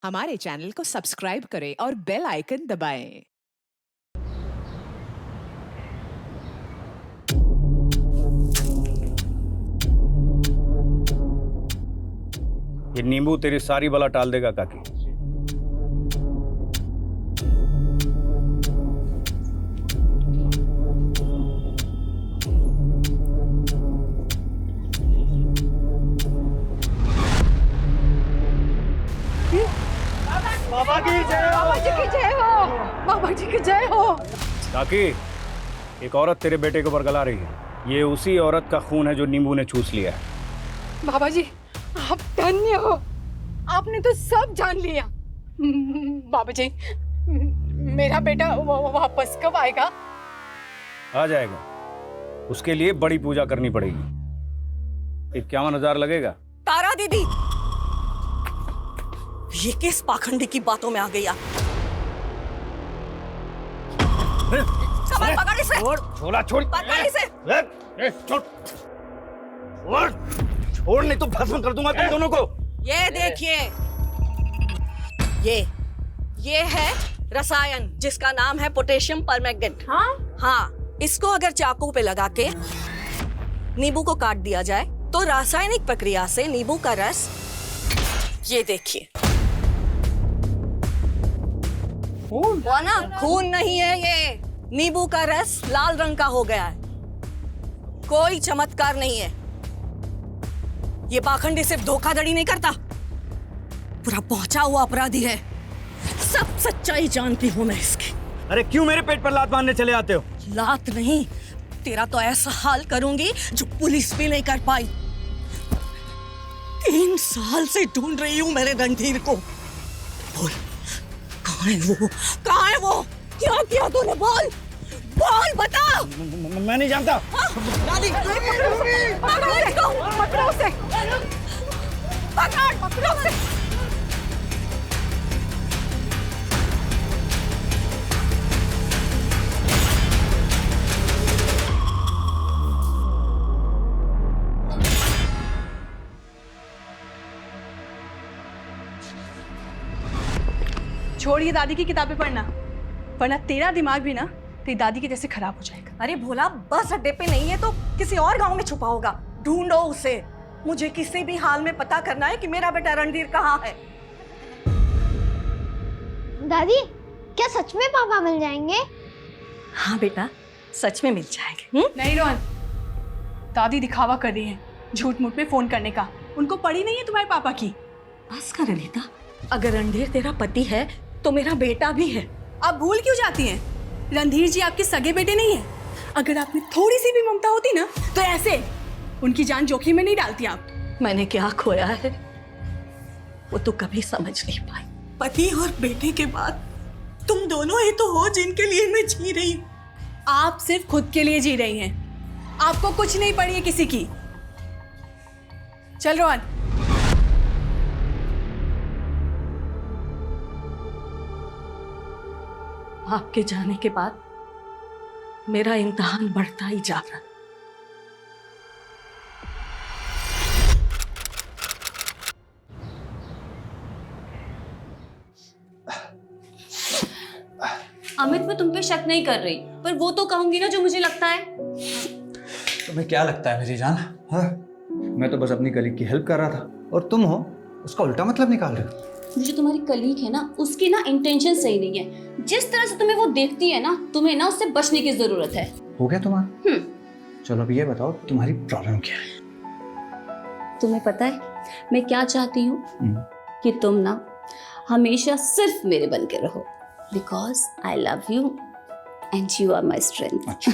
हमारे चैनल को सब्सक्राइब करें और बेल आइकन दबाएं। ये नींबू तेरी सारी बला टाल देगा काकी। बाबा की जय हो। बाबा जी की जय हो। बाबा जी की जय हो। काकी, एक औरत तेरे बेटे के ऊपर गला रही है। ये उसी औरत का खून है जो नींबू ने चूस लिया है। बाबा जी आप धन्य हो, आपने तो सब जान लिया। बाबा जी मेरा बेटा वापस कब आएगा? आ जाएगा, उसके लिए बड़ी पूजा करनी पड़ेगी। 51,000 लगेगा। तारा दीदी, ये किस पाखंडी की बातों में आ गई आप? कमर पकड़ इसे। छोड़ा छोड़। पकड़ इसे। छोड़ छोड़, नहीं तो भस्म कर दूंगा तुम दोनों को। ये देखिए, ये है रसायन जिसका नाम है पोटेशियम परमैंगनेट। हाँ, इसको अगर चाकू पे लगा के नींबू को काट दिया जाए तो रासायनिक प्रक्रिया से नींबू का रस, ये देखिए, हुआ ना, खून नहीं है, ये नींबू का रस लाल रंग का हो गया है। कोई चमत्कार नहीं है। ये पाखंडी सिर्फ धोखाधड़ी नहीं करता, पूरा पहुंचा हुआ अपराधी है। सब सच्चाई जानती हूं मैं इसकी। अरे क्यों मेरे पेट पर लात मारने चले आते हो? लात नहीं, तेरा तो ऐसा हाल करूंगी जो पुलिस भी नहीं कर पाई। 3 साल से ढूंढ रही हूं मेरे रणधीर को। बोल, कहाँ है वो? कहाँ है वो? क्या किया तूने? बोल बोल, बता। मैं नहीं जानता। पकड़ो उसे। पकड़ो उसे। छोड़िए दादी की किताबें पढ़ना, वरना तेरा दिमाग भी ना तेरी दादी के जैसे खराब हो जाएगा। अरे भोला, बस अड्डे पे नहीं है तो किसी और गांव में छुपा होगा। ढूंढो उसे। मुझे किसी भी हाल में पता करना है कि मेरा बेटा रणधीर कहाँ है। दादी, क्या सच में पापा मिल जाएंगे? हाँ बेटा, सच में मिल जाएंगे। नहीं रोहन, दादी दिखावा कर रही है झूठ मूठ में फोन करने का। उनको पड़ी नहीं है तुम्हारे पापा की। बस कर अनीता, अगर रणधीर तेरा पति है तो मेरा बेटा भी है। आप भूल क्यों जाती हैं? रणधीर जी आपके सगे बेटे नहीं हैं। अगर आप में थोड़ी सी भी ममता होती ना तो ऐसे उनकी जान जोखिम में नहीं डालती आप। मैंने क्या खोया है वो तो कभी समझ नहीं पाई। पति और बेटे के बाद तुम दोनों ही तो हो जिनके लिए मैं जी रही हूँ। आप सिर्फ खुद के लिए जी रही हैं। आपको कुछ नहीं पड़ी है किसी की। चल रोहन। आपके जाने के बाद मेरा इम्तिहान बढ़ता ही जा रहा है। अमित, मैं तुम पे शक नहीं कर रही, पर वो तो कहूंगी ना जो मुझे लगता है। तुम्हें क्या लगता है मेरी जान? हाँ? मैं तो बस अपनी कलीग की हेल्प कर रहा था और तुम हो उसका उल्टा मतलब निकाल रहे हो। जो तुम्हारी कलीग है ना, उसकी ना इंटेंशन सही नहीं है। जिस तरह से तुम्हें वो देखती है ना, तुम्हें ना उससे बचने की जरूरत है। हो गया तुम्हारा? चलो अब ये बताओ तुम्हारी प्रॉब्लम क्या है? तुम्हें पता है मैं क्या चाहती हूँ? कि तुम ना हमेशा सिर्फ मेरे बन के रहो, because I love you and you are my strength. अच्छा।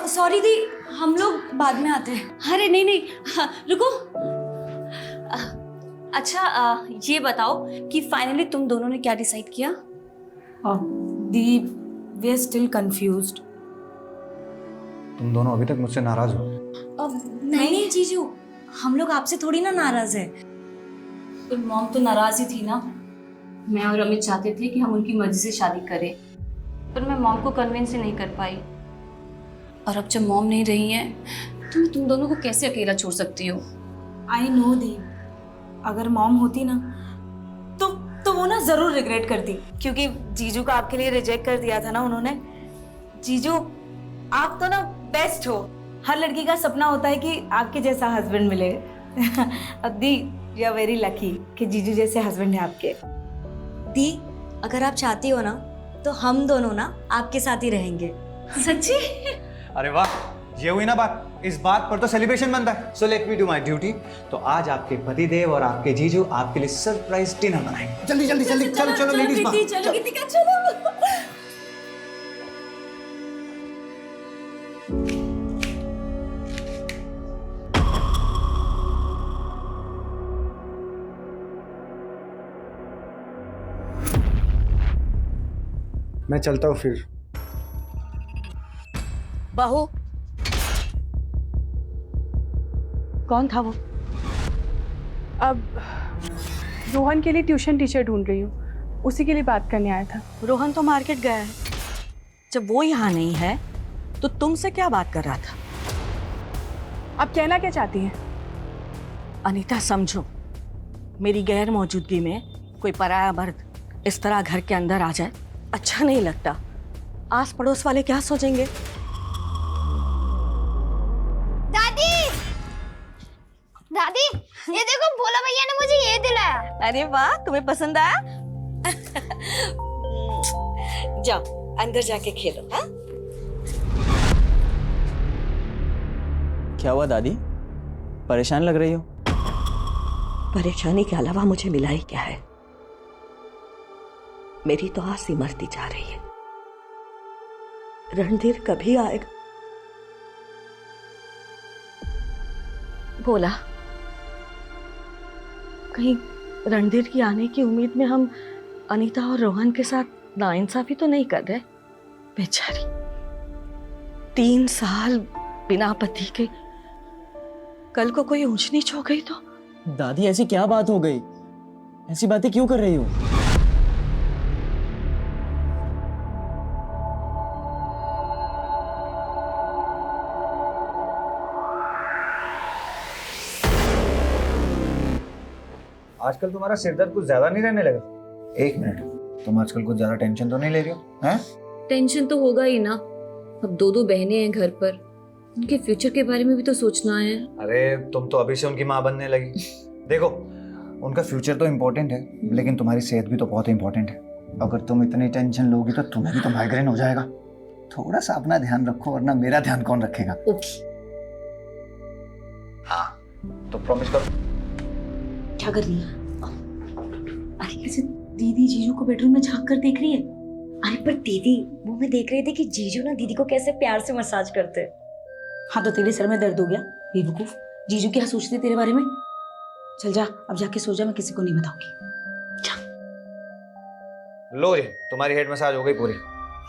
सॉरी दी, हम लोग बाद में आते हैं। अरे नहीं, हाँ, रुको। अच्छा, ये बताओ कि फाइनली तुम दोनों ने क्या डिसाइड किया? दी, वी आर स्टिल कंफ्यूज्ड। तुम दोनों अभी तक मुझसे नाराज हो? नहीं जीजू, हम लोग आपसे थोड़ी ना नाराज है। तो मॉम तो नाराज ही थी ना। मैं और अमित चाहते थे कि हम उनकी मर्जी से शादी करें, पर मैं मॉम को कन्विंस ही नहीं कर पाई। और अब जब मॉम नहीं रही है तो मैं तुम दोनों को कैसे अकेला छोड़ सकती हूँ? आई नो दी, अगर मॉम होती ना तो वो ना जरूर रिग्रेट करती, क्योंकि जीजू को आपके लिए रिजेक्ट कर दिया था ना उन्होंने। जीजू आप तो ना बेस्ट हो, हर लड़की का सपना होता है कि आपके जैसा हस्बैंड मिले। दी यू आर वेरी लकी कि जीजू जैसे हस्बैंड है आपके। दी अगर आप चाहती हो ना तो हम दोनों ना आपके साथ ही रहेंगे। सच्ची? अरे वाह, ये हुई ना बात। इस बात पर तो सेलिब्रेशन बनता है। So let me do my duty. तो आज आपके पतिदेव और आपके जीजू आपके लिए सरप्राइज डिनर बनाएंगे। जल्दी जल्दी जल्दी, चलो चलो लेडीज बाहर। चलो गीतिका चलो। मैं चलता हूँ फिर। बहू, कौन था वो? अब रोहन के लिए ट्यूशन टीचर ढूंढ रही हूँ, उसी के लिए बात करने आया था। रोहन तो मार्केट गया है। जब वो यहाँ नहीं है तो तुमसे क्या बात कर रहा था? आप कहना क्या चाहती हैं? अनीता समझो, मेरी गैर मौजूदगी में कोई पराया मर्द इस तरह घर के अंदर आ जाए अच्छा नहीं लगता। आस पड़ोस वाले क्या सोचेंगे? दादी, दादी, ये देखो भोला भैया ने मुझे ये दिलाया। अरे वाह, तुम्हें पसंद आया? जाओ अंदर जाके खेलो। हाँ? क्या हुआ दादी, परेशान लग रही हो? परेशानी के अलावा मुझे मिला ही क्या है? मेरी तो आस ही मरती जा रही है। रणधीर कभी आएगा? बोला कहीं रणधीर की आने की उम्मीद में हम अनीता और रोहन के साथ नाइंसाफी तो नहीं कर रहे? बेचारी 3 साल बिना पति के, कल को कोई ऊंच नीच हो गई तो? दादी ऐसी क्या बात हो गई? ऐसी बातें क्यों कर रही हो? आजकल तुम्हारा सिरदर्द कुछ ज्यादा नहीं रहने लगा? 1 मिनट, तुम आजकल कुछ ज्यादा टेंशन तो नहीं ले रही हो? हैं? टेंशन तो होगा ही ना, अब 2 बहनें हैं घर पर, उनके फ्यूचर के बारे में भी तो सोचना है। अरे तुम तो अभी से उनकी माँ बनने लगी। देखो, उनका फ्यूचर तो इम्पोर्टेंट है, लेकिन तुम्हारी सेहत भी तो बहुत इम्पोर्टेंट है। अगर तुम इतनी टेंशन लोगी तो तुम्हें भी तो माइग्रेन हो जाएगा। थोड़ा सा अपना ध्यान रखो, वरना मेरा ध्यान कौन रखेगा? ओके। हाँ, तो प्रॉमिस करो। क्या कर रही है? अरे कैसे दीदी जीजू को बेडरूम में झांक कर देख रही है? अरे पर दीदी वो मैं देख रही थी कि जीजू ना दीदी को कैसे प्यार से मसाज करते हैं। हाँ तो तेरे सर में दर्द हो गया बेवकूफ। जीजू क्या सोचते तेरे बारे में? चल जा, अब जाके सो जा, मैं किसी को नहीं बताऊंगी। लो जी, तुम्हारी हेड मसाज हो गई पूरी।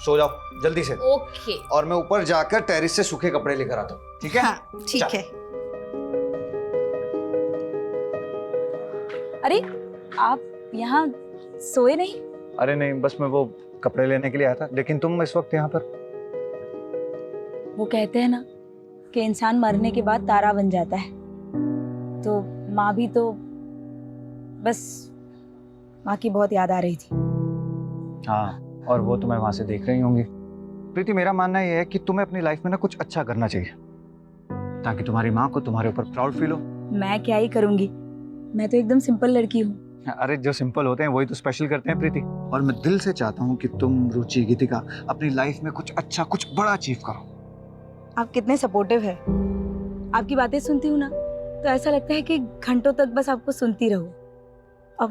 सो जाओ जल्दी से। ओके। और मैं ऊपर जाकर टेरिस से सूखे कपड़े लेकर आता हूँ, ठीक है? हाँ, ठीक है। अरे आप यहाँ सोए नहीं? अरे नहीं, बस मैं वो कपड़े लेने के लिए आया था। लेकिन तुम इस वक्त यहाँ पर? वो कहते हैं ना कि इंसान मरने के बाद तारा बन जाता है, तो माँ भी तो बस माँ की बहुत याद आ रही थी। हाँ, और वो तुम्हें वहां से देख रही होंगी। प्रीति, मेरा मानना ये है कि तुम्हें अपनी लाइफ में ना कुछ अच्छा करना चाहिए, ताकि तुम्हारी माँ को तुम्हारे ऊपर प्राउड फील हो। मैं क्या ही करूंगी, मैं तो एकदम सिंपल लड़की हूँ। अरे जो सिंपल होते हैं वही तो स्पेशल करते हैं प्रीति। और मैं दिल से चाहता हूँ कि तुम, रुचि, गीतिका अपनी लाइफ में कुछ अच्छा, कुछ बड़ा अचीव करो। आप कितने सपोर्टिव है। आपकी बातें सुनती हूँ ना तो ऐसा लगता है कि घंटों तक बस आपको सुनती रहूं। अब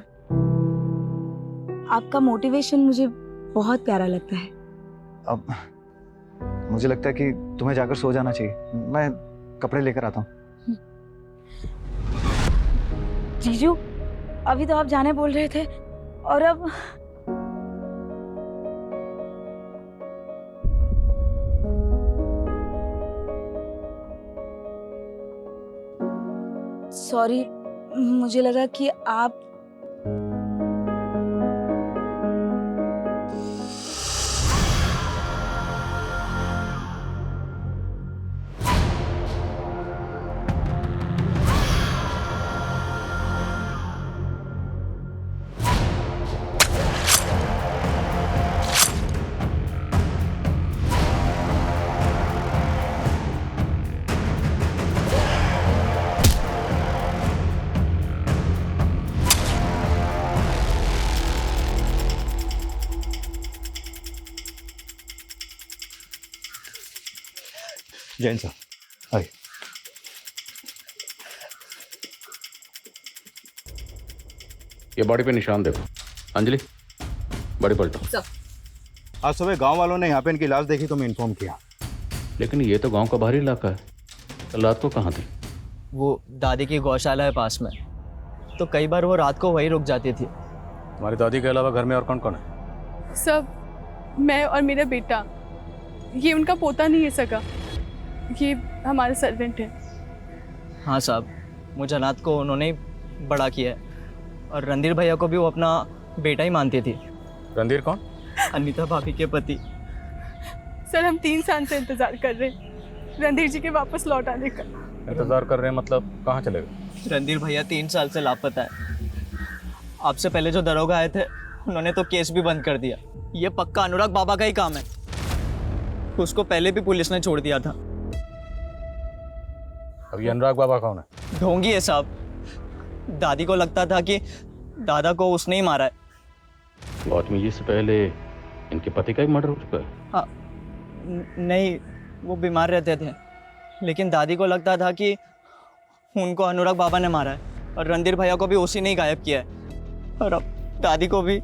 आपका मोटिवेशन मुझे बहुत प्यारा लगता है। अब मुझे लगता है कि तुम्हें जाकर सो जाना चाहिए। मैं कपड़े लेकर आता हूँ। जीजू, अभी तो आप जाने बोल रहे थे और अब सॉरी, मुझे लगा कि आप जैन साहब आइए। ये बॉडी पे निशान देखो। अंजलि, बॉडी पलटो। आज सुबह गांव वालों ने यहाँ पे इनकी लाश देखी तो मैं इन्फॉर्म किया। लेकिन ये तो गांव का बाहरी इलाका है, कल रात को कहाँ थी? वो दादी की गौशाला है पास में, तो कई बार वो रात को वहीं रुक जाती थी। तुम्हारी दादी के अलावा घर में और कौन कौन है? सब मैं और मेरा बेटा, ये उनका पोता नहीं है सगा, ये हमारे सर्वेंट है। हाँ साहब, मुझे अनाथ को उन्होंने ही बड़ा किया है और रणधीर भैया को भी वो अपना बेटा ही मानती थी। रणधीर कौन? अनीता भाभी के पति। सर हम 3 साल से इंतजार कर रहे हैं रणधीर जी के वापस लौट आने का। इंतजार कर रहे हैं मतलब कहाँ चले गए? रणधीर भैया 3 साल से लापता है। आपसे पहले जो दरोगा आए थे उन्होंने तो केस भी बंद कर दिया। ये पक्का अनुराग बाबा का ही काम है। उसको पहले भी पुलिस ने छोड़ दिया था। अब ये अनुराग बाबा कौन है? ढोंगी है साहब। दादी को लगता था कि दादा को उसने ही मारा है। गौतमी जी से पहले इनके पति का ही मर्डर हो चुका है? हाँ, नहीं, वो बीमार रहते थे, लेकिन दादी को लगता था कि उनको अनुराग बाबा ने मारा है और रणधीर भैया को भी उसी ने ही गायब किया है। और अब दादी को भी।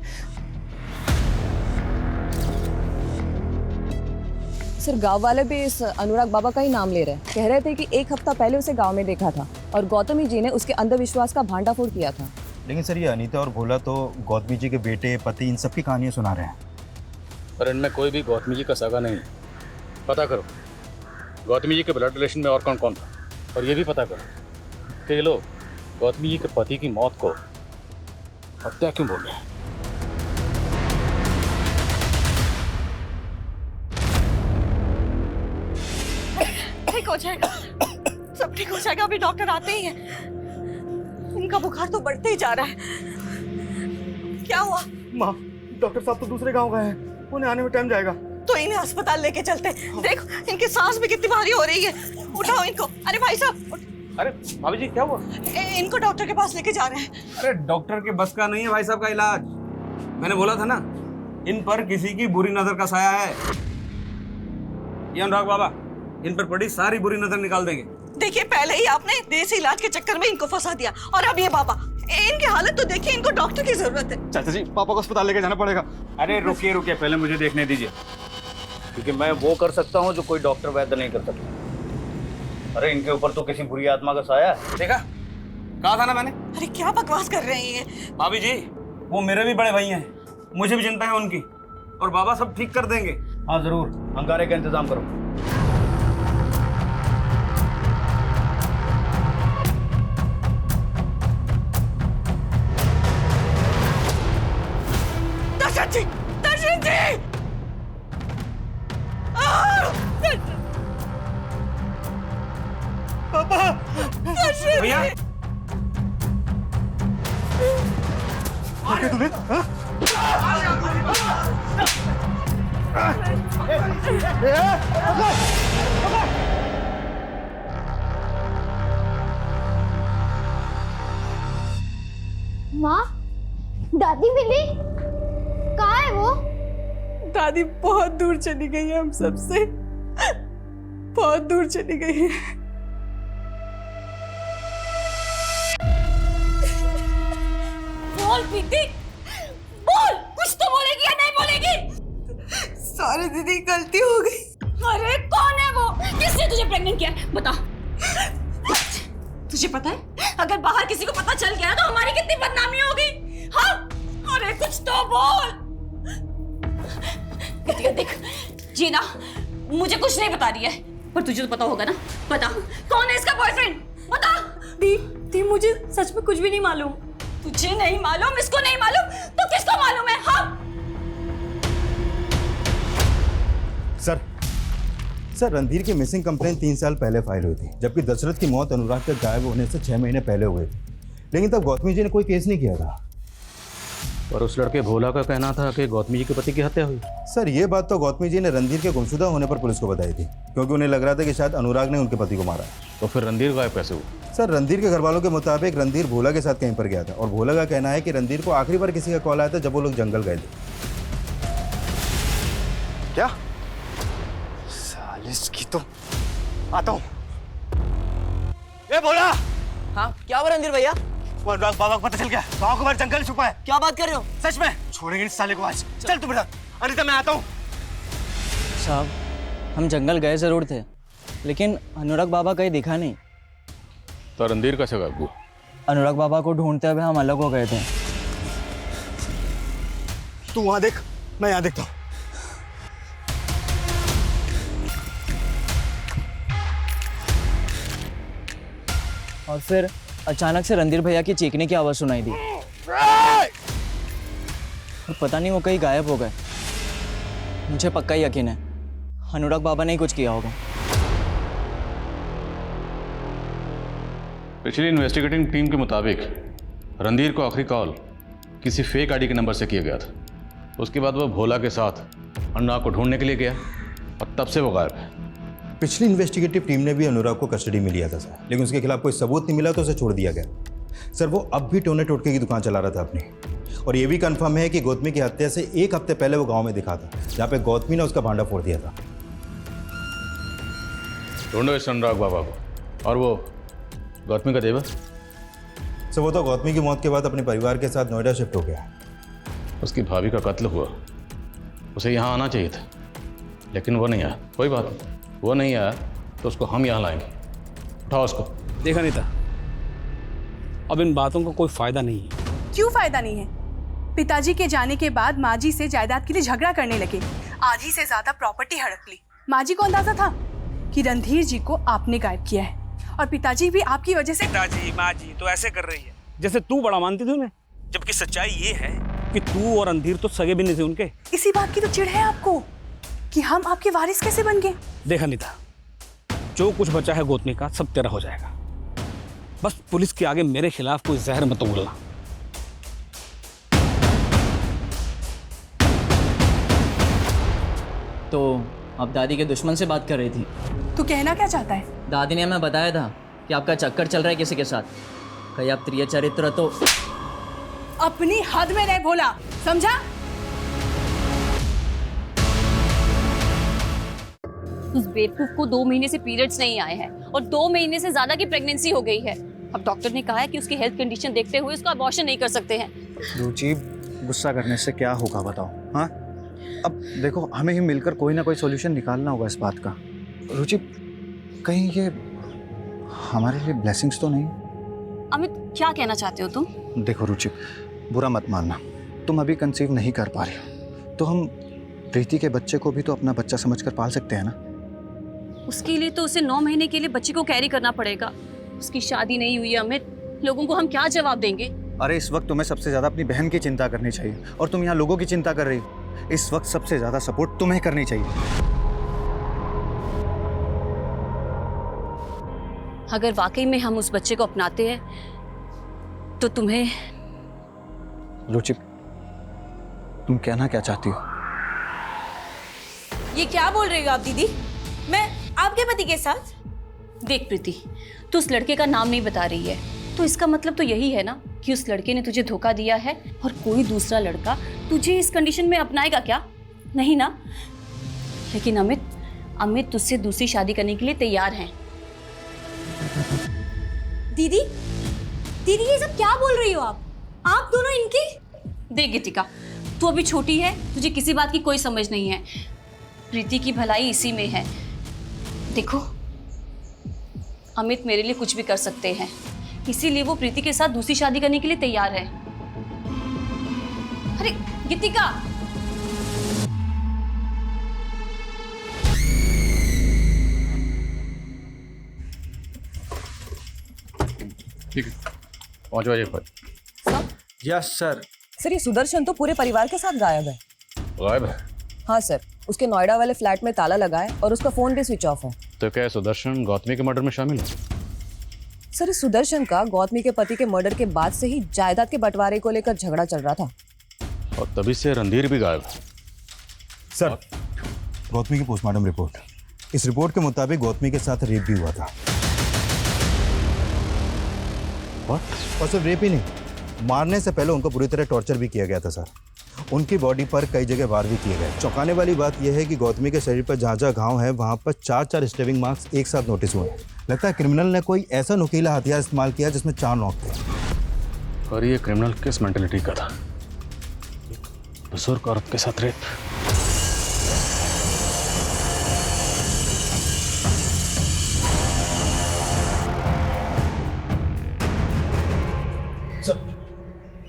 सिर्फ गांव वाले भी इस अनुराग बाबा का ही नाम ले रहे हैं। कह रहे थे कि 1 हफ्ता पहले उसे गांव में देखा था और गौतमी जी ने उसके अंधविश्वास का भांडाफोड़ किया था। लेकिन सर ये अनीता और भोला तो गौतमी जी के बेटे, पति, इन सब की कहानियाँ सुना रहे हैं। पर इनमें कोई भी गौतमी जी का सगा नहीं है। पता करो गौतमी जी के ब्लड रिलेशन में और कौन कौन था, और ये भी पता करो कि ये लोग गौतमी जी के पति की मौत को हत्या क्यों बोल रहे हैं। ठीक हो जाएगा, सब ठीक हो जाएगा, अभी डॉक्टर आते ही हैं। इनका बुखार तो बढ़ते ही जा रहा है। क्या हुआ? माँ, डॉक्टर साहब तो दूसरे गांव गए हैं, उन्हें आने में टाइम जाएगा। तो इन्हें अस्पताल लेके चलते। देखो इनकी सांस भी कितनी भारी हो रही है। उठाओ इनको। अरे भाई साहब। अरे भाभी जी क्या हुआ? इनको डॉक्टर के पास लेके जा रहे हैं। अरे डॉक्टर के बस का नहीं है भाई साहब का इलाज। मैंने बोला था ना, इन पर किसी की बुरी नजर का साया है। ये अनुराग बाबा इन पर पड़ी सारी बुरी नजर निकाल देंगे। देखिए पहले ही आपने देसी इलाज के चक्कर में इनको फंसा दिया और अब ये बाबा, इनकी हालत तो देखिए, इनको डॉक्टर की जरूरत है। चाचा जी, पापा को अस्पताल लेके जाना पड़ेगा। अरे रुकिए रुकिए, पहले मुझे देखने दीजिए, क्योंकि मैं वो कर सकता हूँ जो कोई डॉक्टर वैद्य नहीं कर सकता। अरे इनके ऊपर तो किसी बुरी आत्मा का साया है। देखा, कहा था ना मैंने। अरे क्या बकवास कर रहे हैं ये? भाभी जी वो मेरे भी बड़े भाई हैं, मुझे भी चिंता है उनकी, और बाबा सब ठीक कर देंगे। हाँ जरूर, अंगारे का इंतजाम करो। दर्शन जी, दर्शन जी! पापा! भैया तुम्हें माँ, दादी मिली? कहाँ है वो? दादी बहुत दूर चली गई है, हम सबसे बहुत दूर चली गई है। बोल दीदी, बोल, कुछ तो बोलेगी या नहीं बोलेगी? सॉरी दीदी, गलती हो गई। अरे कौन है वो? किसने तुझे प्रेग्नेंट किया? बता। तुझे पता है अगर बाहर किसी को पता चल गया तो हमारी कितनी बदनामी होगी? हाँ? अरे कुछ तो बोल। देख जीना मुझे कुछ नहीं बता रही है, पर तुझे तो पता होगा ना। बता कौन है इसका बॉयफ्रेंड? बता। दी मुझे सच में कुछ भी नहीं मालूम। तुझे नहीं मालूम, इसको नहीं मालूम, तो किसको मालूम है? हाँ? सर रणधीर की मिसिंग कंप्लेंट 3 साल पहले फाइल हुई थी, जबकि दशरथ की मौत अनुराग के गायब होने से 6 महीने पहले हुई थी, लेकिन तब गौतमी जी ने कोई केस नहीं किया था। और उस लड़के भोला का कहना था कि गौतमी जी के पति की हत्या हुई। सर ये बात तो गौतमी जी ने रणधीर के गुमशुदा होने पर पुलिस को बताई थी, क्योंकि उन्हें लग रहा था कि शायद अनुराग ने उनके पति को मारा। तो फिर रणधीर गायब कैसे हुआ? सर रणधीर के घर वालों के मुताबिक रणधीर भोला के साथ कहीं पर गया था, और भोला का कहना है कि रणधीर को आखिरी बार किसी का कॉल आया था जब वो लोग जंगल गए थे। क्या? सालिस की तो आता हूँ। ये बोला। हाँ क्या हुआ रणधीर भैया? वो अनुराग बाबा को पता चल गया, गाँव के बाहर जंगल में छुपा है। क्या बात कर रहे हो? सच में छोड़ेंगे इस साले को आज। चल तू बेटा। अनिता मैं आता हूँ। साहब हम जंगल गए जरूर थे, लेकिन अनुराग बाबा कहीं दिखा नहीं। तो रणधीर कैसे गायब हुआ? अनुराग बाबा को ढूंढते हुए हम अलग हो गए थे। तू वहां देख, मैं यहाँ देखता हूँ। और फिर अचानक से रणधीर भैया की चीखने की आवाज़ सुनाई दी और पता नहीं वो कहीं गायब हो गए। मुझे पक्का यकीन है अनुराग बाबा ने ही कुछ किया होगा। पिछली इन्वेस्टिगेटिंग टीम के मुताबिक रणधीर को आखिरी कॉल किसी फेक आईडी के नंबर से किया गया था। उसके बाद वह भोला के साथ अनुराग को ढूंढने के लिए गया और तब से वो गायब है। पिछली इन्वेस्टिगेटिव टीम ने भी अनुराग को कस्टडी में लिया था सर, लेकिन उसके खिलाफ कोई सबूत नहीं मिला तो उसे छोड़ दिया गया। सर वो अब भी टोने टोटके की दुकान चला रहा था अपनी, और ये भी कंफर्म है कि गौतमी की हत्या से 1 हफ्ते पहले वो गांव में दिखा था, जहाँ पे गौतमी ने उसका भांडा फोड़ दिया था। ढूंढो इस अनुराग बाबा को। और वो गौतमी का देवर? सर वो तो गौतमी की मौत के बाद अपने परिवार के साथ नोएडा शिफ्ट हो गया। उसकी भाभी का कत्ल हुआ, उसे यहाँ आना चाहिए था, लेकिन वो नहीं आया। कोई बात नहीं, वो नहीं आया तो उसको हम यहाँ लाएंगे। उठाओ उसको। देखा नहीं था, अब इन बातों का कोई फायदा नहीं है। क्यों फायदा नहीं है? पिताजी के जाने के बाद माँ जी से जायदाद के लिए झगड़ा करने लगे, आधी से ज्यादा प्रॉपर्टी हड़प ली। माँ जी को अंदाजा था कि रणधीर जी को आपने गायब किया है, और पिताजी भी आपकी वजह से। पिताजी माँ जी तो ऐसे कर रही है जैसे तू बड़ा मानती थी उन्हें, जबकि सच्चाई ये है कि तू और रणधीर तो सगे भी नहीं थे उनके। इसी बात की तो चिढ़ है आपको कि हम आपके वारिस कैसे बन गए। देखा नहीं था, जो कुछ बचा है गौतमी का सब तेरा हो जाएगा। बस पुलिस के आगे मेरे खिलाफ कोई जहर मत उगलना। तो आप दादी के दुश्मन से बात कर रही थी? तू कहना क्या चाहता है? दादी ने हमें बताया था कि आपका चक्कर चल रहा है किसी के साथ। कहीं आप प्रिय चरित्र तो। अपनी हद में रह भोला, समझा? उस बेवकूफ को 2 महीने से पीरियड्स नहीं आए हैं और 2 महीने से ज्यादा की प्रेगनेंसी हो गई है। अब डॉक्टर ने कहा है कि उसकी हेल्थ कंडीशन देखते हुए उसका अबॉर्शन नहीं कर सकते हैं। रुचि गुस्सा करने से क्या होगा बताओ? हाँ अब देखो हमें ही मिलकर कोई ना कोई सॉल्यूशन निकालना होगा इस बात का। रुचि कहीं ये हमारे लिए ब्लेसिंग्स तो नहीं? अमित क्या कहना चाहते हो तुम? देखो रुचि बुरा मत मानना, तुम अभी कंसीव नहीं कर पा रही हो तो हम प्रीति के बच्चे को भी तो अपना बच्चा समझकर पाल सकते हैं ना। उसके लिए तो उसे 9 महीने के लिए बच्चे को कैरी करना पड़ेगा। उसकी शादी नहीं हुई है अमित, लोगों को हम क्या जवाब देंगे? अरे इस वक्त तुम्हें सबसे ज्यादा अपनी बहन की चिंता करनी चाहिए और तुम यहाँ लोगों की चिंता कर रही हो। इस वक्त सबसे ज्यादा सपोर्ट तुम्हें करनी चाहिए। अगर वाकई में हम उस बच्चे को अपनाते हैं तो तुम्हें। रुचि तुम कहना क्या चाहती हो? ये क्या बोल रही हो आप दीदी? मैं आपके पति के साथ? देख प्रीति, तू उस लड़के का नाम नहीं बता रही है, तो इसका मतलब तो यही है ना कि उस लड़के ने तुझे धोखा दिया है और कोई दूसरा लड़का तुझे इस कंडीशन में अपनाएगा क्या? नहीं ना? लेकिन अमित तुझसे दूसरी शादी करने के लिए तैयार हैं। दीदी दीदी ये सब क्या बोल रही हो आप दोनों इनकी? देख गीतिका, तू अभी छोटी है, तुझे किसी बात की कोई समझ नहीं है। प्रीति की भलाई इसी में है। देखो अमित मेरे लिए कुछ भी कर सकते हैं, इसीलिए वो प्रीति के साथ दूसरी शादी करने के लिए तैयार है। अरे गीतिका, ठीक है पहुंच जाइए पर। Yes sir. सर ये सुदर्शन तो पूरे परिवार के साथ गायब है। गायब है? हाँ सर, उसके नोएडा वाले फ्लैट में ताला लगा है और उसका फोन भी स्विच ऑफ है। तो क्या सुदर्शन गौतमी के मर्डर में शामिल है? सर इस सुदर्शन का गौतमी के पति के मर्डर के बाद से ही जायदाद के बंटवारे को लेकर झगड़ा चल रहा था और तभी से रणधीर भी गायब है। सर गौतमी की पोस्टमार्टम रिपोर्ट, इस रिपोर्ट के मुताबिक गौतमी के साथ रेप भी हुआ था। और सिर्फ रेप ही नहीं, मारने से पहले उनको पूरी तरह टॉर्चर भी किया गया था सर। उनकी बॉडी पर कई जगह वार भी किए गए। चौंकाने वाली बात यह है कि गौतमी के शरीर पर जहाँ जहाँ घाव है वहाँ पर 4 स्टेबिंग मार्क्स एक साथ नोटिस हुए। लगता है क्रिमिनल ने कोई ऐसा नुकीला हथियार इस्तेमाल किया जिसमें 4 नोक थे। और ये क्रिमिनल किस मेंटेलिटी का था? बुजुर्ग औरत के साथ रेप।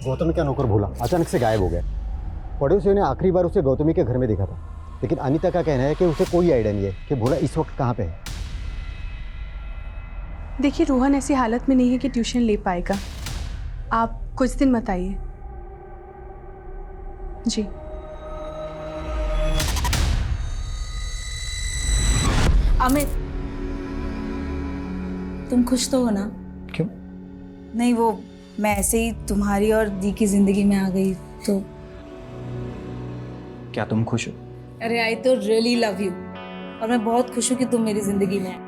गौतमी का नौकर भोला अचानक से गायब हो गया। पड़ोसियों ने आखिरी बार उसे गौतमी के घर में देखा था, लेकिन अनीता का कहना है कि उसे कोई आइडिया नहीं है कि भोला इस वक्त कहाँ पे है। देखिए रोहन ऐसी हालत में नहीं है कि ट्यूशन ले पाएगा। आप कुछ दिन मत आइए। जी अमित, तुम खुश तो हो ना? क्यों? नहीं, वो मैं ऐसे ही तुम्हारी और दी की जिंदगी में आ गई तो। क्या तुम खुश हो? अरे आई तो रियली लव यू, और मैं बहुत खुश हूँ कि तुम मेरी जिंदगी में आए।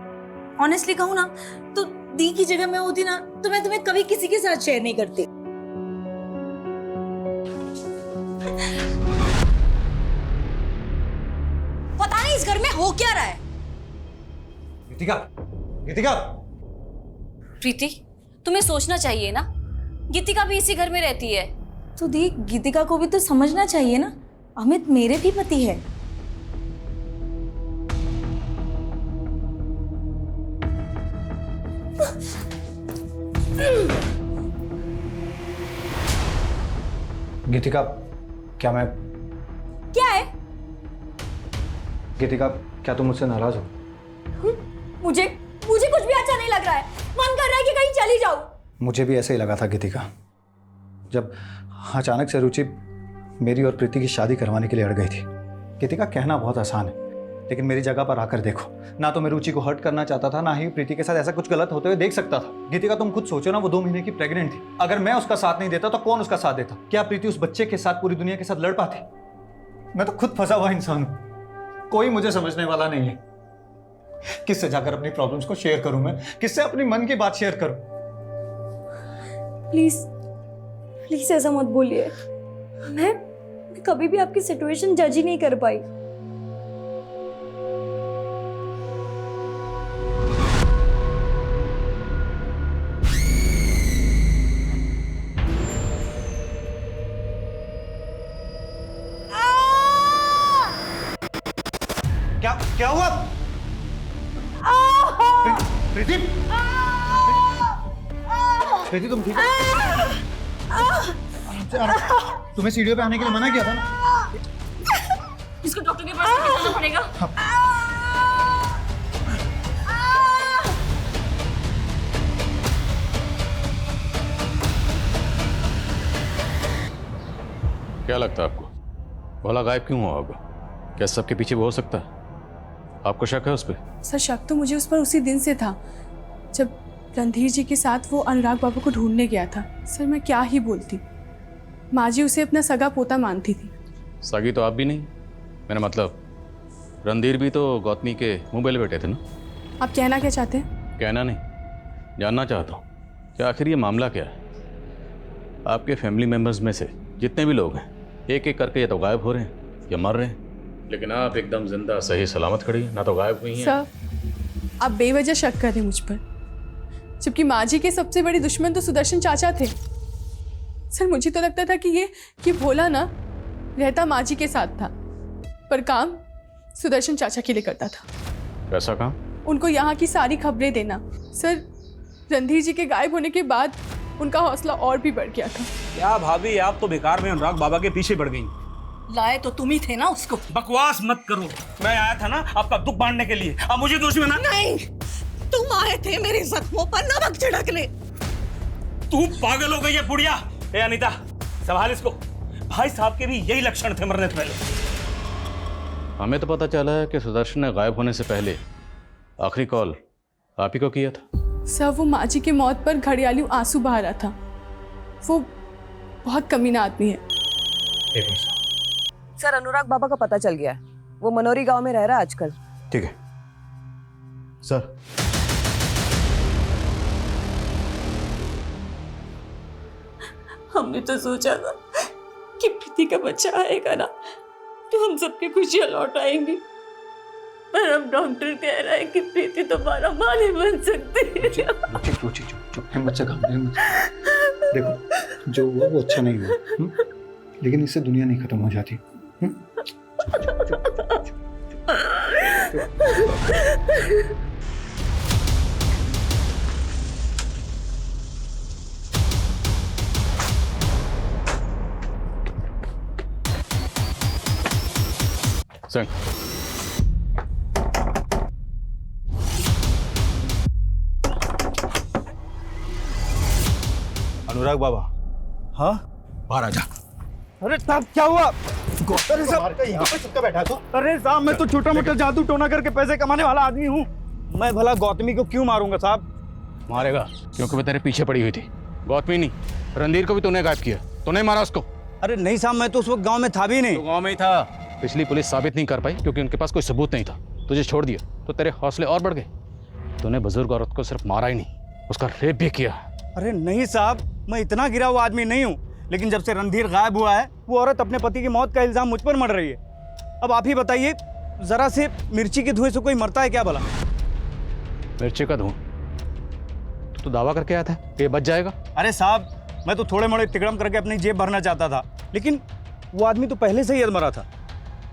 ऑनेस्टली कहूँ ना तो दी की जगह मैं होती ना तो मैं तुम्हें कभी किसी के साथ शेयर नहीं करती। पता नहीं इस घर में हो क्या रहा है। गीतिका, गीतिका। प्रीति, तुम्हें सोचना चाहिए ना, गीतिका भी इसी घर में रहती है। तो दी, गीतिका को भी तो समझना चाहिए ना, अमित मेरे भी पति है। गीतिका, क्या मैं क्या है? गीतिका, क्या तुम मुझसे नाराज हो? मुझे कुछ भी अच्छा नहीं लग रहा है। मन कर रहा है कि कहीं चली जाऊं। मुझे भी ऐसे ही लगा था गीतिका, जब अचानक से रुचि मेरी और प्रीति की शादी करवाने के लिए अड़ गई थी। गीतिका, कहना बहुत आसान है, लेकिन मेरी जगह पर आकर देखो। ना तो मैं रुचि को हर्ट करना चाहता था, ना ही प्रीति के साथ ऐसा कुछ गलत होते हुए देख सकता था। गीतिका, तुम खुद सोचो ना, वो 2 महीने की प्रेग्नेंट थी। अगर मैं उसका साथ नहीं देता तो कौन उसका साथ देता? क्या प्रीति उस बच्चे के साथ पूरी दुनिया के साथ लड़ पाती? मैं तो खुद फंसा हुआ इंसान हूं, कोई मुझे समझने वाला नहीं है। किससे जाकर अपनी प्रॉब्लम्स को शेयर करूं? मैं किससे अपनी मन की बात शेयर करूं? प्लीज प्लीज ऐसा मत बोलिए। मैं कभी भी आपकी सिचुएशन जज ही नहीं कर पाई। क्या हुआ? प्रीति, प्रीति तुम ठीक हो? तुम्हें सीढ़ियों पे आने के लिए मना किया था ना? इसको डॉक्टर के पास लेके जाना पड़ेगा। क्या लगता है आपको, भोला गायब क्यों हुआ होगा? क्या सबके पीछे वो हो सकता है? आपको शक है उस पर? सर शक तो मुझे उस पर उसी दिन से था जब रणधीर जी के साथ वो अनुराग बाबू को ढूंढने गया था। सर मैं क्या ही बोलती, माँ जी उसे अपना सगा पोता मानती थी। सगी तो आप भी नहीं, मैंने मतलब रणधीर भी तो गौतमी के मुंह बेले बैठे थे ना। आप कहना क्या चाहते हैं? कहना नहीं, जानना चाहता हूँ कि आखिर ये मामला क्या है। आपके फैमिली मेम्बर्स में से जितने भी लोग हैं, एक एक करके या तो गायब हो रहे हैं या मर रहे हैं, लेकिन आप एकदम जिंदा सही सलामत खड़ी हैं, ना तो गायब हुई हैं। सर आप बेवजह शक कर रहे मुझ पर, जबकि माँ जी के सबसे बड़े दुश्मन तो सुदर्शन चाचा थे। सर मुझे तो लगता था कि भोला ना रहता माँ जी के साथ था, पर काम सुदर्शन चाचा के लिए करता था। कैसा काम? उनको यहाँ की सारी खबरें देना। सर रणधीर जी के गायब होने के बाद उनका हौसला और भी बढ़ गया था। क्या भाभी, आप तो बेकार में अनुराग बाबा के पीछे पड़ गई। लाए तो तुम ही थे ना उसको। बकवास मत करो, मैं आया था ना आपका दुख बांटने के लिए, अब मुझे दोषी बना। नहीं, तुम आए थे मेरे जख्मों पर नमक छिड़कने। तू पागल हो गई है बुढ़िया। ए अनीता, संभाल इसको। भाई साहब के भी यही लक्षण थे मरने से पहले। हमें तो पता चला है कि सुदर्शन ने गायब होने से पहले आखिरी कॉल आप ही को किया था। सर वो माँ जी की मौत पर घड़ियाली आंसू बहा रहा था। वो बहुत कमीना आदमी है। सर अनुराग बाबा का पता चल गया है, वो मनोरी गांव में रह रहा है आजकल। ठीक है सर। हमने तो सोचा था कि प्रीति का बच्चा आएगा ना तो हम सबकी खुशियां लौट आएंगी, पर अब डॉक्टर कह रहा है कि प्रीति दोबारा मां नहीं बन सकती। चुप मुझसे देखो जो हुआ वो अच्छा नहीं हुआ, लेकिन इससे दुनिया नहीं खत्म हो जाती। सिंह, अनुराग बाबा, हाँ बाहर आ जा। अरे साहब क्या हुआ? अरे साहब यहाँ पे चुपका बैठा तो। अरे साहब मैं तो छोटा मोटा जादू टोना करके पैसे कमाने वाला आदमी हूँ। मैं भला गौतमी को क्यों मारूंगा साहब? मारेगा क्योंकि वो तेरे पीछे पड़ी हुई थी। गौतमी नहीं, रणधीर को भी तूने गायब किया। तूने मारा उसको? अरे नहीं साहब, मैं तो उस वक्त गांव में था भी नहीं। तो गांव में ही था। पिछली पुलिस साबित नहीं कर पाई क्योंकि उनके पास कोई सबूत नहीं था। तुझे छोड़ दिया तो तेरे हौसले और बढ़ गए। तूने बुजुर्ग औरत को सिर्फ मारा ही नहीं, उसका रेप भी किया। अरे नहीं साहब, मैं इतना गिरा हुआ आदमी नहीं हूँ, लेकिन जब से रणधीर गायब हुआ है वो औरत अपने पति की मौत का इल्जाम मुझ पर मर रही है। अब आप ही बताइए, जरा से मिर्ची के धुएं से कोई मरता है क्या भला? मिर्ची का धुआं? तो दावा करके आया था कि ये बच जाएगा। अरे साहब, मैं तो थोड़े मोड़े तिकड़म करके अपनी जेब भरना चाहता था, लेकिन वो आदमी तो पहले से ही अधमरा था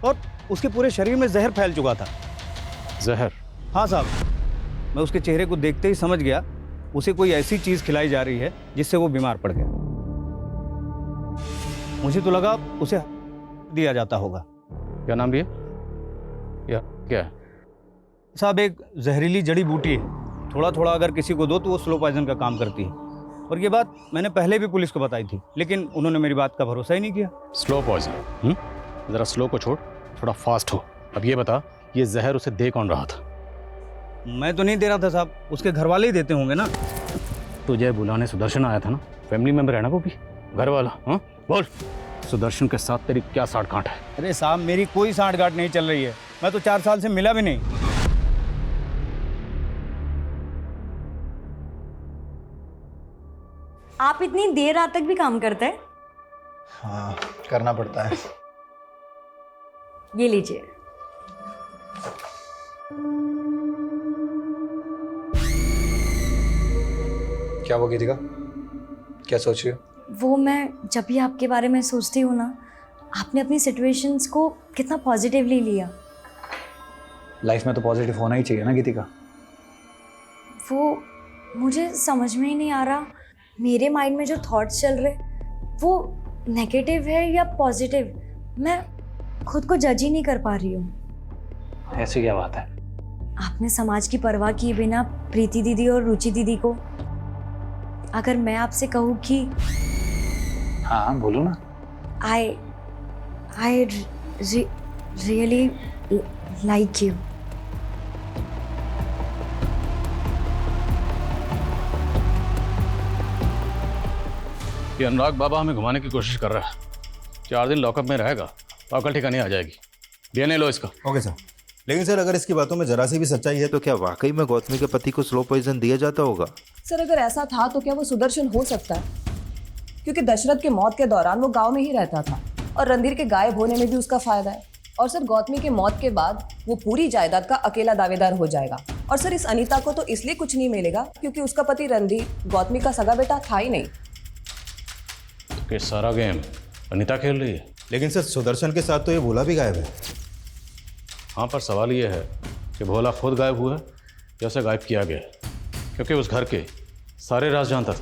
और उसके पूरे शरीर में जहर फैल चुका था। जहर? हाँ साहब, मैं उसके चेहरे को देखते ही समझ गया उसे कोई ऐसी चीज खिलाई जा रही है जिससे वो बीमार पड़ गया। मुझे तो लगा उसे दिया जाता होगा। क्या नाम लिया? या क्या है? साहब एक जहरीली जड़ी बूटी है, थोड़ा थोड़ा अगर किसी को दो तो वो स्लो पॉइजन का काम करती है। और ये बात मैंने पहले भी पुलिस को बताई थी, लेकिन उन्होंने मेरी बात का भरोसा ही नहीं किया। Slow poison? जरा स्लो को छोड़, थोड़ा फास्ट हो। अब ये बता, ये जहर उसे दे कौन रहा था? मैं तो नहीं दे रहा था साहब, उसके घर वाले ही देते होंगे ना। तुझे बुलाने सुदर्शन आया था ना, फैमिली मेंबर है ना वो भी, घर वाला। हाँ बोल, सुदर्शन के साथ तेरी क्या साठ गांठ है? अरे साहब मेरी कोई साठ गांठ नहीं चल रही है, मैं तो 4 साल से मिला भी नहीं। आप इतनी देर रात तक भी काम करते हैं? हाँ करना पड़ता है। ये लीजिए। क्या वो गीतिका, क्या सोच रही हो? वो मैं जब भी आपके बारे में सोचती हूँ ना, आपने अपनी सिचुएशंस को कितना पॉजिटिवली लिया। लाइफ में तो पॉजिटिव होना ही चाहिए ना गीतिका। वो मुझे समझ में ही नहीं आ रहा, मेरे माइंड में जो थॉट्स चल रहे वो नेगेटिव है या पॉजिटिव, मैं खुद को जज ही नहीं कर पा रही हूँ। ऐसी क्या बात है? आपने समाज की परवाह किए बिना प्रीति दीदी और रुचि दीदी को, अगर मैं आपसे कहूँ कि हाँ बोलो ना। I really like you. ये अनुराग बाबा हमें घुमाने की कोशिश कर रहा है। 4 दिन लॉकअप में रहेगा तो अकल ठिकाने आ जाएगी। डीएनए लो इसका। Okay sir. लेकिन सर अगर इसकी बातों में जरा सी भी सच्चाई है तो क्या वाकई में गौतमी के पति को स्लो पॉइजन दिया जाता होगा? सर अगर ऐसा था तो क्या वो सुदर्शन हो सकता है? क्योंकि दशरथ के मौत के दौरान वो गांव में ही रहता था और रणधीर के गायब होने में भी उसका फायदा है। और सर गौतमी के मौत के बाद वो पूरी जायदाद का अकेला दावेदार हो जाएगा। और सर इस अनीता को तो इसलिए कुछ नहीं मिलेगा क्योंकि उसका पति रणधीर गौतमी का सगा बेटा था ही नहीं। कि सारा गेम अनीता खेल रही है। लेकिन सर सुदर्शन के साथ तो ये भोला भी गायब है। हाँ पर सवाल ये है कि भोला खुद गायब हुआ है या उसे गायब किया गया है, क्योंकि उस घर के सारे राज जानता था।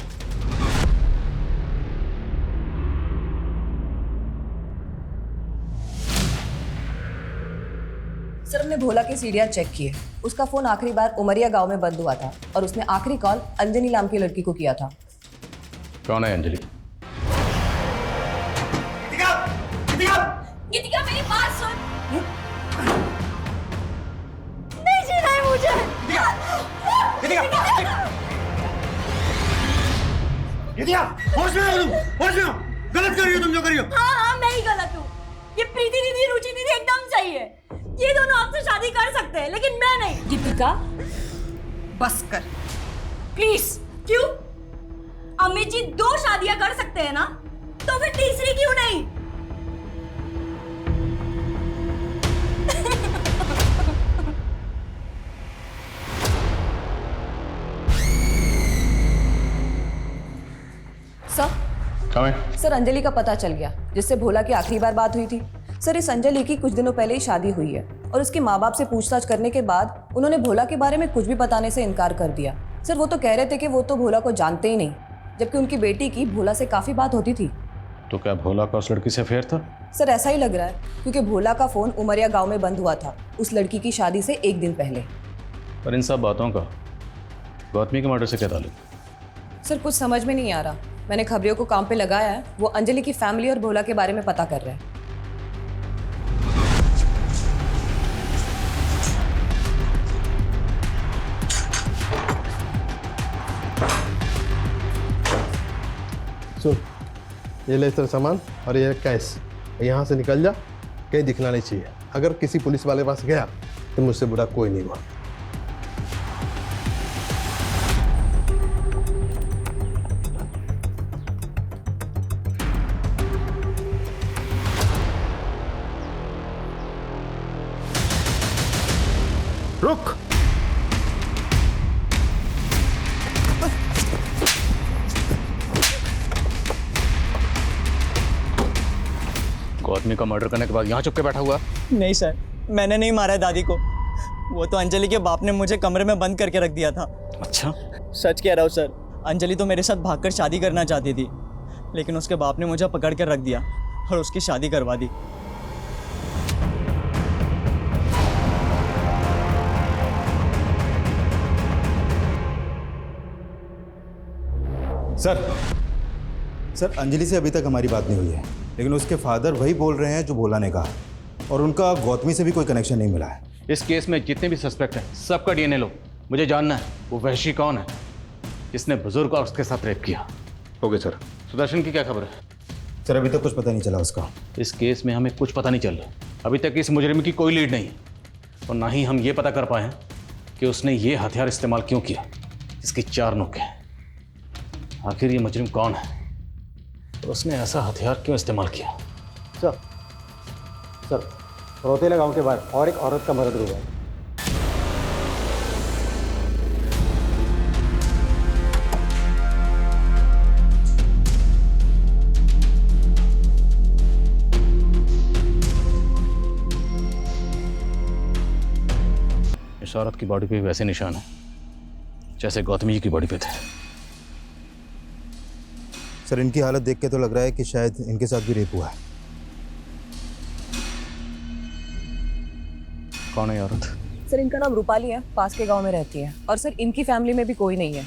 सर हमने भोला की सीढ़ियां चेक किए। उसका फोन आखिरी बार उमरिया गांव में बंद हुआ था और उसने आखिरी कॉल अंजनी नाम की लड़की को किया था। कौन है अंजलि? गीतिका मेरी बात सुन। नहीं जीना है मुझे। होश में आओ, होश में आओ। गलत कर रही हो तुम जो कर रही हो। हाँ मैं ही गलत हूँ। ये प्रीति दीदी रुचि दीदी एकदम सही है। ये दोनों आपसे शादी कर सकते हैं लेकिन मैं नहीं। गीतिका बस कर प्लीज। क्यों? अमित जी 2 शादियां कर सकते हैं ना, तो फिर तीसरी क्यों नहीं? सर, सर अंजलि का पता चल गया, जिससे भोला की आखिरी बार बात हुई थी। सर इस अंजलि की कुछ दिनों पहले ही शादी हुई है और उसके माँ बाप से पूछताछ करने के बाद उन्होंने भोला के बारे में कुछ भी बताने से इनकार कर दिया। सर वो तो कह रहे थे कि वो तो भोला को जानते ही नहीं, जबकि उनकी बेटी की भोला से काफ़ी बात होती थी। तो क्या भोला का उस लड़की से अफेयर था? सर ऐसा ही लग रहा है, क्योंकि भोला का फ़ोन उमरिया गाँव में बंद हुआ था उस लड़की की शादी से एक दिन पहले। पर इन सब बातों का गौतमी के मर्डर से क्या ताल्लुक? सर कुछ समझ में नहीं आ रहा। मैंने खबरियों को काम पे लगाया है, वो अंजलि की फैमिली और भोला के बारे में पता कर रहे हैं। सुन, ये ले तेरा सामान और ये कैश, यहाँ से निकल जा, कहीं दिखना नहीं चाहिए। अगर किसी पुलिस वाले पास गया तो मुझसे बुरा कोई नहीं हुआ। रुक। गौतमी का मर्डर करने के बाद यहाँ चुप के बैठा हुआ? नहीं सर, मैंने नहीं मारा है दादी को। वो तो अंजलि के बाप ने मुझे कमरे में बंद करके रख दिया था। अच्छा? सच कह रहा हूँ सर, अंजलि तो मेरे साथ भागकर शादी करना चाहती थी, लेकिन उसके बाप ने मुझे पकड़ कर रख दिया और उसकी शादी करवा दी। सर अंजलि से अभी तक हमारी बात नहीं हुई है, लेकिन उसके फादर वही बोल रहे हैं जो भोला ने कहा, और उनका गौतमी से भी कोई कनेक्शन नहीं मिला है। इस केस में जितने भी सस्पेक्ट हैं सबका डीएनए लो। मुझे जानना है वो वहशी कौन है जिसने बुजुर्ग और उसके साथ रेप किया। Okay sir. सुदर्शन की क्या खबर है? सर अभी तक कुछ पता नहीं चला उसका। इस केस में हमें कुछ पता नहीं चल रहा। अभी तक इस मुजरिम की कोई लीड नहीं है, और ना ही हम ये पता कर पाए हैं कि उसने ये हथियार इस्तेमाल क्यों किया, इसकी 4 नोक हैं। आखिर ये मुजरिम कौन है और उसने ऐसा हथियार क्यों इस्तेमाल किया? सर रोतेला गांव के बाहर और एक औरत का मर्डर हुआ है। इस औरत की बॉडी पे वैसे निशान है जैसे गौतमी जी की बॉडी पे थे। सर इनकी हालत देख के तो लग रहा है कि शायद इनके साथ भी रेप हुआ है। कौन है औरत? सर इनका नाम रूपाली है, पास के गांव में रहती है, और सर इनकी फैमिली में भी कोई नहीं है।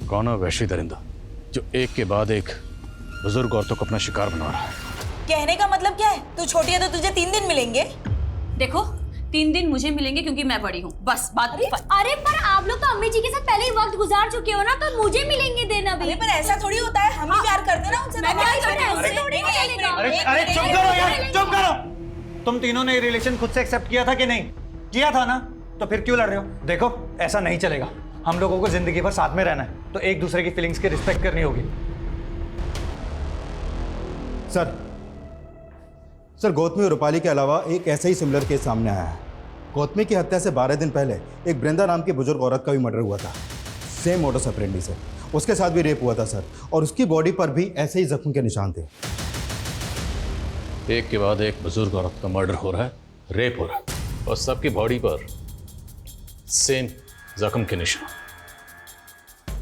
कौन है वहशी दरिंदा जो एक के बाद एक बुजुर्ग औरतों को अपना शिकार बना रहा है? कहने का मतलब क्या है? तू छोटी है तो तुझे 3 दिन मिलेंगे। देखो 3 दिन मुझे मिलेंगे क्योंकि मैं बड़ी हूँ, बस बात। अरे पर आप लोग तो अम्मी जी के साथ पहले ही वक्त गुजार चुके हो ना, तो मुझे मिलेंगे देना भी। अरे पर ऐसा थोड़ी होता है, हम ही प्यार करते हैं ना उनसे। अरे चुप करो यार, चुप करो। तुम तीनों ने ये रिलेशन खुद से एक्सेप्ट किया था कि नहीं? किया था ना, तो फिर क्यों लड़ रहे हो? देखो ऐसा नहीं चलेगा। हम लोगों को जिंदगी भर साथ में रहना है, तो एक दूसरे की फीलिंग्स की रिस्पेक्ट करनी होगी। सर गौतमी और रूपाली के अलावा एक ऐसा ही सिमिलर केस सामने आया है। गौतमी की हत्या से 12 दिन पहले एक वृंदा नाम की बुजुर्ग औरत का भी मर्डर हुआ था, सेम मोडस ऑपरेंडी से। उसके साथ भी रेप हुआ था सर, और उसकी बॉडी पर भी ऐसे ही जख्म के निशान थे। एक के बाद एक बुजुर्ग औरत का मर्डर हो रहा है, रेप हो रहा है, और सबकी बॉडी पर सेम जख्म के निशान।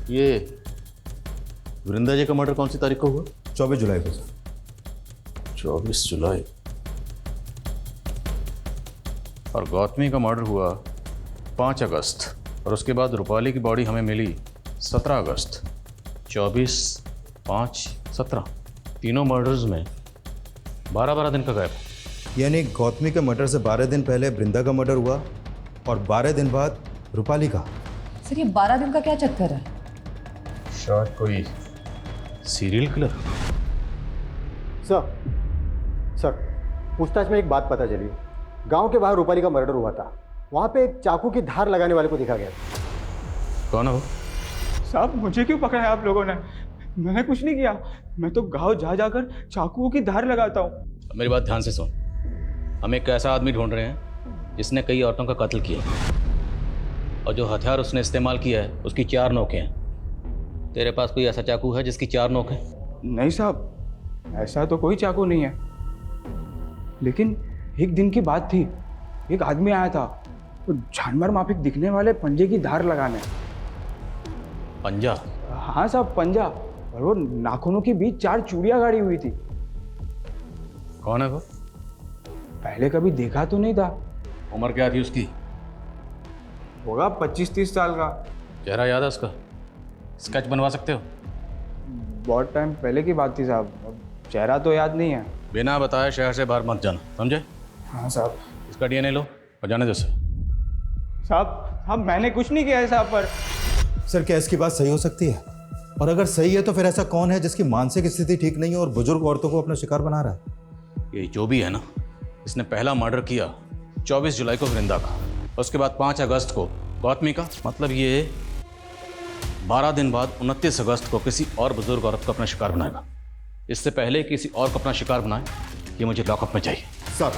ये वृंदा जी का मर्डर कौन सी तारीख को हुआ? 24 जुलाई को सर। 24 जुलाई। और गौतमी का मर्डर हुआ 5 अगस्त, और उसके बाद रूपाली की बॉडी हमें मिली 17 अगस्त। 24, 5, 17 तीनों मर्डर्स में 12-12 दिन का गैप। यानी गौतमी के मर्डर से 12 दिन पहले वृंदा का मर्डर हुआ और 12 दिन बाद रूपाली का। सर ये 12 दिन का क्या चक्कर है? शायद कोई सीरियल किलर। सर पूछताछ में एक बात पता चली। गांव के बाहर रूपाली का मर्डर हुआ था, वहां पे एक चाकू की धार लगाने वाले को देखा गया। कौन है वो? साहब मुझे क्यों पकड़ा है आप लोगों ने? मैंने कुछ नहीं किया, मैं तो गांव जा जाकर चाकुओं की धार लगाता हूँ। मेरी बात ध्यान से सुन। हम एक ऐसा आदमी ढूंढ रहे हैं जिसने कई औरतों का कत्ल किया, और जो हथियार उसने इस्तेमाल किया है उसकी 4 नोकें हैं। तेरे पास कोई ऐसा चाकू है जिसकी 4 नोक है? नहीं साहब, ऐसा तो कोई चाकू नहीं है, लेकिन एक दिन की बात थी, एक आदमी आया था तो जानवर माफिक दिखने वाले पंजे की धार लगाने। पंजा? हाँ साहब, पंजा, और वो नाखूनों के बीच 4 चूड़ियां गाड़ी हुई थी। कौन है वो? पहले कभी देखा तो नहीं था। उम्र क्या थी उसकी? होगा 25-30 साल का। चेहरा याद है उसका? स्केच बनवा सकते हो? बहुत टाइम पहले की बात थी साहब, अब चेहरा तो याद नहीं है। बिना बताए शहर से बाहर मत जाना, समझे? हाँ साहब। इसका डीएनए लो और जाने दो उसे। साहब मैंने कुछ नहीं किया है साहब पर। सर क्या इसकी बात सही हो सकती है? और अगर सही है तो फिर ऐसा कौन है जिसकी मानसिक स्थिति ठीक नहीं है और बुजुर्ग औरतों को अपना शिकार बना रहा है? ये जो भी है ना, इसने पहला मर्डर किया 24 जुलाई को वृंदा का, उसके बाद 5 अगस्त को गौतमी का। मतलब ये 12 दिन बाद 29 अगस्त को किसी और बुजुर्ग औरत को अपना शिकार बनाएगा। इससे पहले किसी और को अपना शिकार बनाए, ये मुझे लॉकअप में चाहिए। सर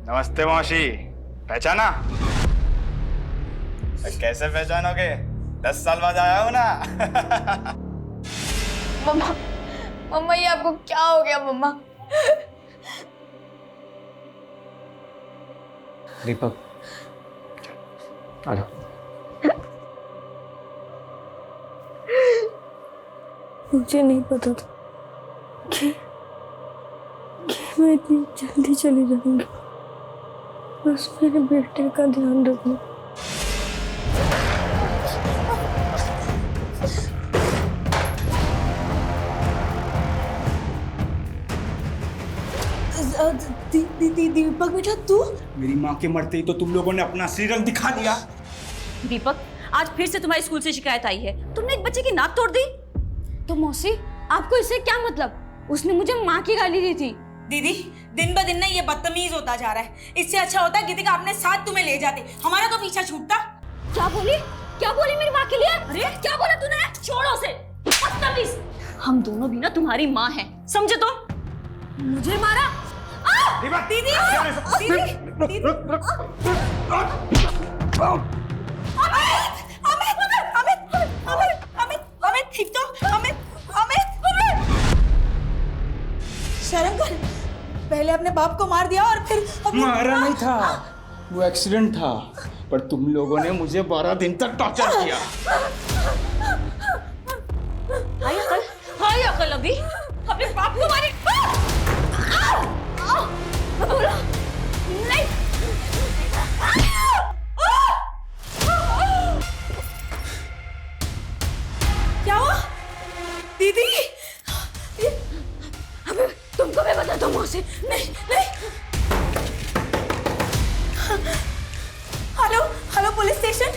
नमस्ते मौसी, पहचाना? कैसे पहचानोगे? 10 साल बाद आया हो ना। मम्मा, मम्मा ये आपको क्या हो गया मम्मा? दीपक, आ जाओ। मुझे नहीं पता था कि मैं इतनी जल्दी चली जाऊंगी। बस मेरे बेटे का ध्यान रखना। दीपक बेटा, तू? मेरी माँ के मरते ही तो तुम लोगों ने अपना असली रंग दिखा दिया। दीपक, आज फिर से तुम्हारे स्कूल से शिकायत आई है, तुमने एक बच्चे की नाक तोड़ दी। तो मौसी, आपको इससे क्या मतलब? उसने मुझे माँ की गाली दी थी। दीदी, दिन ब दिन ना ये बदतमीज होता जा रहा है। इससे अच्छा होता गीतिका अपने साथ तुम्हें ले जाते, हमारा तो पीछा छूटता। क्या बोली मेरी माँ के लिए? अरे क्या बोला तूने? छोड़ो उसे, बदतमीज। हम दोनों भी ना तुम्हारी माँ हैं, समझे? तो मुझे मारा। दीदी, दीदी, अमित, ठीक तो? अमित, शर्म कर, पहले अपने बाप को मार दिया और फिर मारा नहीं था, वो एक्सीडेंट था, पर तुम लोगों ने मुझे 12 दिन तक टॉर्चर किया। हाय अकल अभी अपने बाप को मारी। बोला नहीं। क्या हुआ दीदी? अबे तुमको मैं बताता हूँ उसे। नहीं। Hello police station.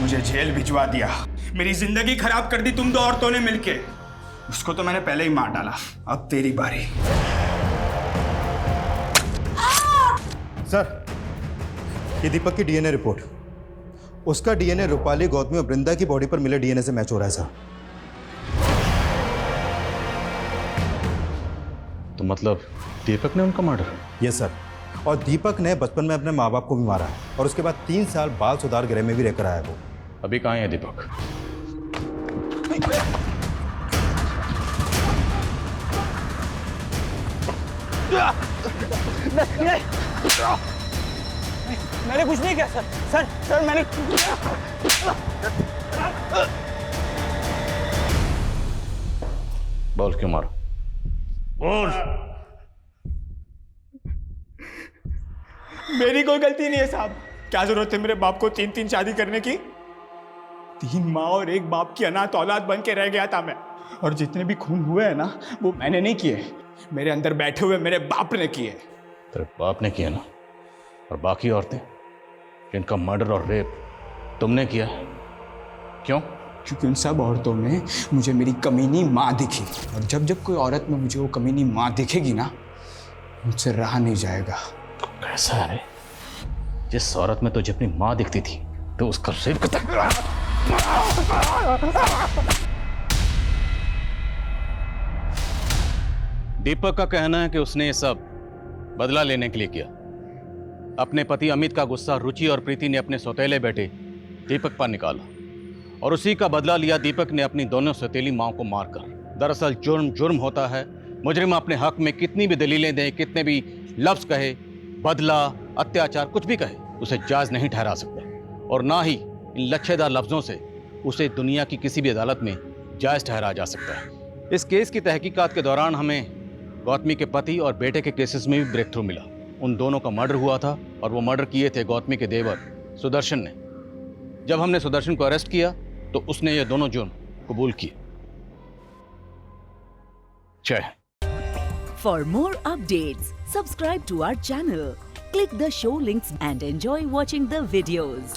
मुझे जेल भिजवा दिया, मेरी जिंदगी खराब कर दी तुम 2 औरतों ने मिलके। उसको तो मैंने पहले ही मार डाला, अब तेरी बारी। सर ये दीपक की डीएनए रिपोर्ट, उसका डीएनए रूपाली, गौतमी और वृंदा की बॉडी पर मिले डीएनए से मैच हो रहा है सर। तो मतलब दीपक ने उनका मर्डर? यस सर, और दीपक ने बचपन में अपने माँ बाप को भी मारा है और उसके बाद 3 साल बाल सुधार गृह में भी रहकर आया वो। अभी कहाँ है दीपक? मैंने कुछ नहीं किया सर मैंने। बोल क्यों मारा? बोल। मेरी कोई गलती नहीं है साहब। क्या जरूरत है मेरे बाप को 3 शादी करने की? 3 माँ और 1 बाप की अनाथ औलाद बन के रह गया था मैं। और जितने भी खून हुए हैं ना, वो मैंने नहीं किए, मेरे अंदर बैठे हुए मेरे बाप ने किए। तेरे बाप ने किया ना? और बाकी औरतें जिनका मर्डर और रेप तुमने किया, क्यों? क्योंकि उन सब औरतों में मुझे मेरी कमीनी माँ दिखी, और जब जब कोई औरत में मुझे वो कमीनी माँ दिखेगी ना, मुझसे रहा नहीं जाएगा। कैसा है? जिस औरत में तुझे अपनी माँ दिखती थी तो उसका रेप दीपक का कहना है कि उसने ये सब बदला लेने के लिए किया। अपने पति अमित का गुस्सा रुचि और प्रीति ने अपने सौतेले बेटे दीपक पर निकाला और उसी का बदला लिया दीपक ने अपनी दोनों सौतेली माँ को मारकर। दरअसल जुर्म जुर्म होता है। मुजरिम अपने हक में कितनी भी दलीलें दे, कितने भी लफ्ज कहे, बदला, अत्याचार, कुछ भी कहे, उसे जायज नहीं ठहरा सकता और ना ही इन लच्छेदार लफ्जों से उसे दुनिया की किसी भी अदालत में जायज ठहराया जा सकता है। इस केस की तहकीकात के दौरान हमें गौतमी के पति और बेटे के केसेस में भी ब्रेक थ्रू मिला। उन दोनों का मर्डर हुआ था और वो मर्डर किए थे गौतमी के देवर सुदर्शन ने। जब हमने सुदर्शन को अरेस्ट किया तो उसने ये दोनों जुर्म कबूल किए। जय। For more updates, subscribe to our channel, click the show links and enjoy watching the videos.